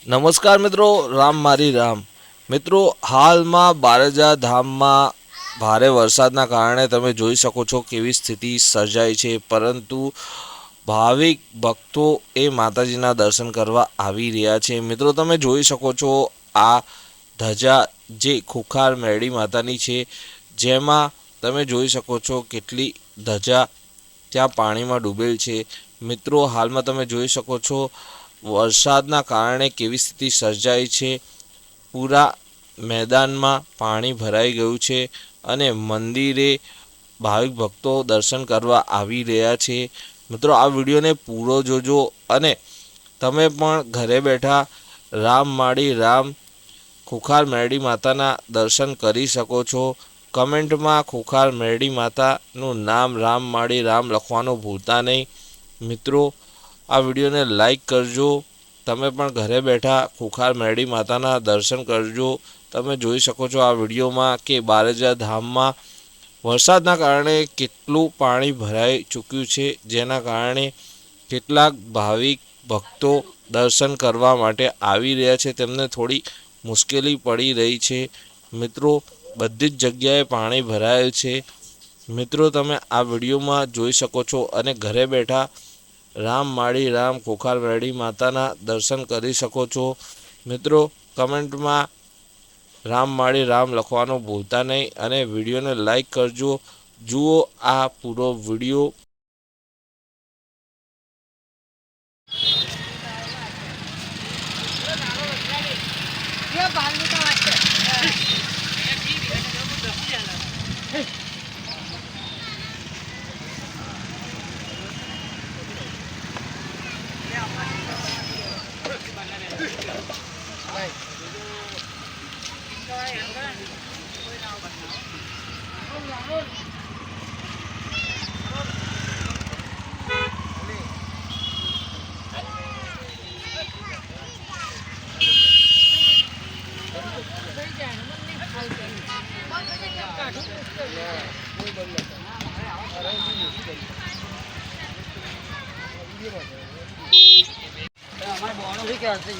નમસ્કાર મિત્રો, રામ મારી રામ. મિત્રો, હાલમાં બારેજા ધામમાં ભારે વરસાદના કારણે તમે જોઈ શકો છો કેવી સ્થિતિ સર્જાઈ છે, પરંતુ ભાવિક ભક્તો એ માતાજીના દર્શન કરવા આવી રહ્યા છે. મિત્રો, તમે જોઈ શકો છો આ ધજા જે ખુખાર મેરડી માતાની છે, જેમાં તમે જોઈ શકો છો કેટલી ધજા ત્યાં પાણીમાં ડૂબેલ છે. મિત્રો, હાલમાં તમે જોઈ શકો છો વરસાદના કારણે કેવી સ્થિતિ સર્જાઈ છે. પૂરા મેદાનમાં પાણી ભરાઈ ગયું છે અને મંદિરે ભાવિક ભક્તો દર્શન કરવા આવી રહ્યા છે. મિત્રો, આ વિડીયોને પૂરો જોજો અને તમે પણ ઘરે બેઠા રામ માળી રામ ખુખાર મેરડી માતાના દર્શન કરી શકો છો. કમેન્ટમાં ખુખાર મેરડી માતાનું નામ રામ માળી રામ લખવાનું ભૂલતા નહીં. મિત્રો, આ વિડીયોને લાઈક કરજો. તમે પણ ઘરે બેઠા ખુખાર મેરડી માતાના દર્શન કરજો. તમે જોઈ શકો છો આ વિડીયોમાં કે બારેજા ધામમાં વરસાદના કારણે કેટલું પાણી ભરાઈ ચૂક્યું છે, જેના કારણે કેટલાક ભાવિક ભક્તો દર્શન કરવા માટે આવી રહ્યા છે. તેમને થોડી મુશ્કેલી પડી રહી છે. મિત્રો, બધી જ જગ્યાએ પાણી ભરાયેલ છે. મિત્રો, તમે આ વિડીયોમાં જોઈ શકો છો અને ઘરે બેઠા રામ માળી રામ ખુખાર મેરડી માતાના દર્શન કરી શકો છો. મિત્રો, કમેન્ટમાં રામ માળી રામ લખવાનું ભૂલતા નહીં અને વિડીયોને લાઈક કરજો. જુઓ આ પૂરો વિડીયો. અમારે બોનો બી કહેવાય છે.